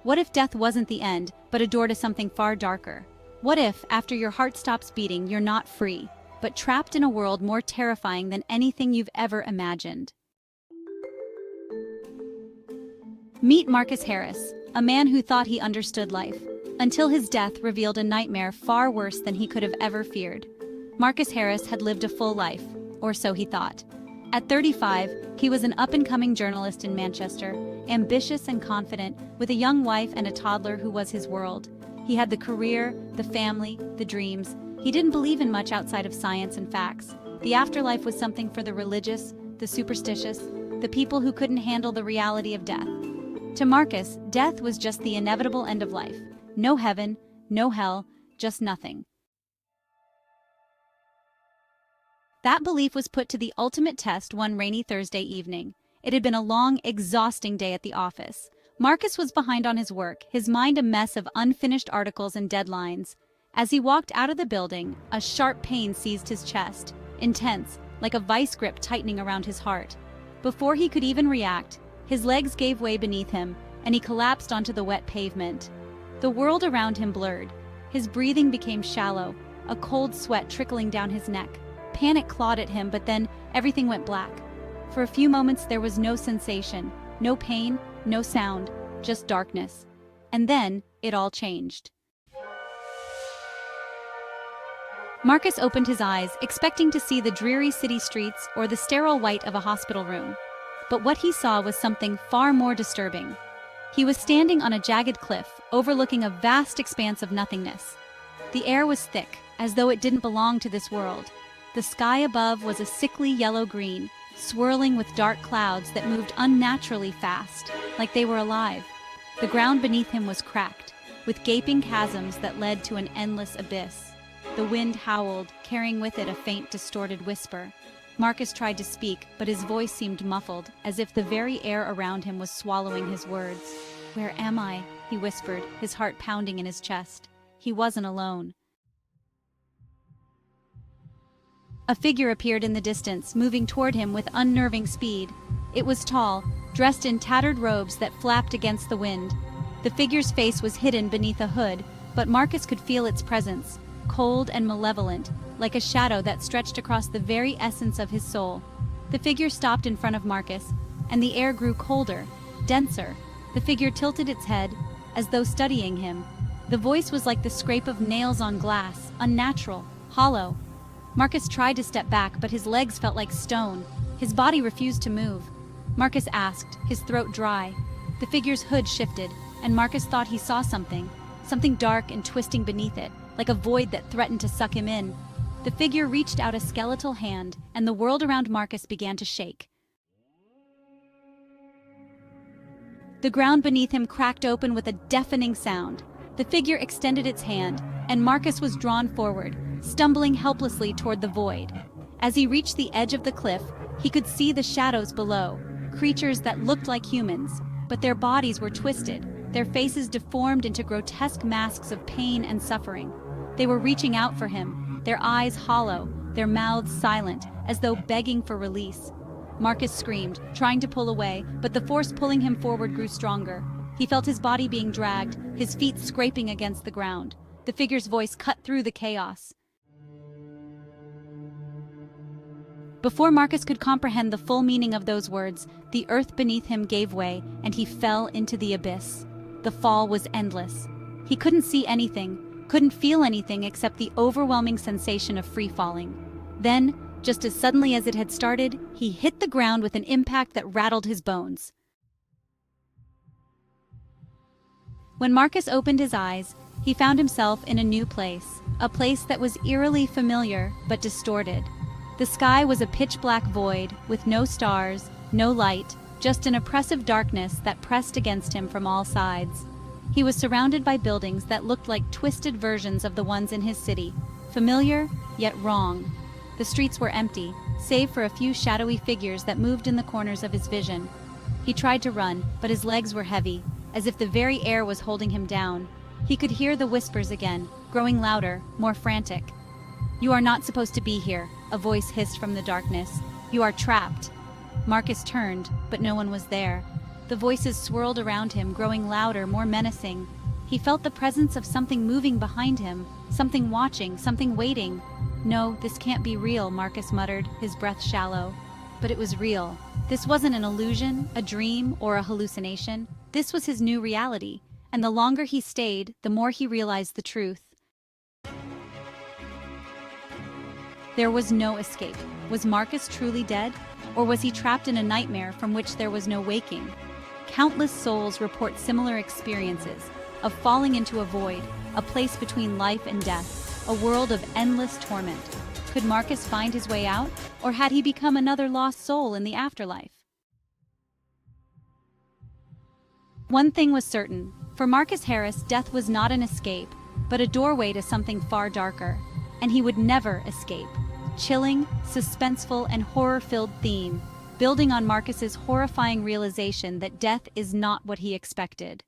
What if death wasn't the end, but a door to something far darker? What if, after your heart stops beating, you're not free, but trapped in a world more terrifying than anything you've ever imagined? Meet Marcus Harris, a man who thought he understood life, until his death revealed a nightmare far worse than he could have ever feared. Marcus Harris had lived a full life, or so he thought. At 35, he was an up-and-coming journalist in Manchester, ambitious and confident, with a young wife and a toddler who was his world. He had the career, the family, the dreams. He didn't believe in much outside of science and facts. The afterlife was something for the religious, the superstitious, the people who couldn't handle the reality of death. To Marcus, death was just the inevitable end of life. No heaven, no hell, just nothing. That belief was put to the ultimate test one rainy Thursday evening. It had been a long, exhausting day at the office. Marcus was behind on his work, his mind a mess of unfinished articles and deadlines. As he walked out of the building, a sharp pain seized his chest, intense, like a vice grip tightening around his heart. Before he could even react, his legs gave way beneath him, and he collapsed onto the wet pavement. The world around him blurred. His breathing became shallow, a cold sweat trickling down his neck. Panic clawed at him, but then everything went black. For a few moments there was no sensation, no pain, no sound, just darkness. And then it all changed. Marcus opened his eyes, expecting to see the dreary city streets or the sterile white of a hospital room. But what he saw was something far more disturbing. He was standing on a jagged cliff, overlooking a vast expanse of nothingness. The air was thick, as though it didn't belong to this world. The sky above was a sickly yellow-green, swirling with dark clouds that moved unnaturally fast, like they were alive. The ground beneath him was cracked, with gaping chasms that led to an endless abyss. The wind howled, carrying with it a faint, distorted whisper. Marcus tried to speak, but his voice seemed muffled, as if the very air around him was swallowing his words. "Where am I?" he whispered, his heart pounding in his chest. He wasn't alone. A figure appeared in the distance, moving toward him with unnerving speed. It was tall, dressed in tattered robes that flapped against the wind. The figure's face was hidden beneath a hood, but Marcus could feel its presence, cold and malevolent, like a shadow that stretched across the very essence of his soul. The figure stopped in front of Marcus, and the air grew colder, denser. The figure tilted its head, as though studying him. The voice was like the scrape of nails on glass, unnatural, hollow. Marcus tried to step back, but his legs felt like stone. His body refused to move. Marcus asked, his throat dry. The figure's hood shifted, and Marcus thought he saw something dark and twisting beneath it, like a void that threatened to suck him in. The figure reached out a skeletal hand, and the world around Marcus began to shake. The ground beneath him cracked open with a deafening sound. The figure extended its hand, and Marcus was drawn forward, stumbling helplessly toward the void. As he reached the edge of the cliff, he could see the shadows below, creatures that looked like humans, but their bodies were twisted, their faces deformed into grotesque masks of pain and suffering. They were reaching out for him, their eyes hollow, their mouths silent, as though begging for release. Marcus screamed, trying to pull away, but the force pulling him forward grew stronger. He felt his body being dragged, his feet scraping against the ground. The figure's voice cut through the chaos. Before Marcus could comprehend the full meaning of those words, the earth beneath him gave way, and he fell into the abyss. The fall was endless. He couldn't see anything, couldn't feel anything except the overwhelming sensation of free falling. Then, just as suddenly as it had started, he hit the ground with an impact that rattled his bones. When Marcus opened his eyes, he found himself in a new place, a place that was eerily familiar but distorted. The sky was a pitch-black void, with no stars, no light, just an oppressive darkness that pressed against him from all sides. He was surrounded by buildings that looked like twisted versions of the ones in his city, familiar, yet wrong. The streets were empty, save for a few shadowy figures that moved in the corners of his vision. He tried to run, but his legs were heavy, as if the very air was holding him down. He could hear the whispers again, growing louder, more frantic. "You are not supposed to be here," a voice hissed from the darkness. "You are trapped." Marcus turned, but no one was there. The voices swirled around him, growing louder, more menacing. He felt the presence of something moving behind him, something watching, something waiting. "No, this can't be real," Marcus muttered, his breath shallow. But it was real. This wasn't an illusion, a dream, or a hallucination. This was his new reality, and the longer he stayed, the more he realized the truth. There was no escape. Was Marcus truly dead? Or was he trapped in a nightmare from which there was no waking? Countless souls report similar experiences of falling into a void, a place between life and death, a world of endless torment. Could Marcus find his way out, or had he become another lost soul in the afterlife? One thing was certain. For Marcus Harris, death was not an escape, but a doorway to something far darker. And he would never escape. Chilling, suspenseful, and horror-filled theme, building on Marcus's horrifying realization that death is not what he expected.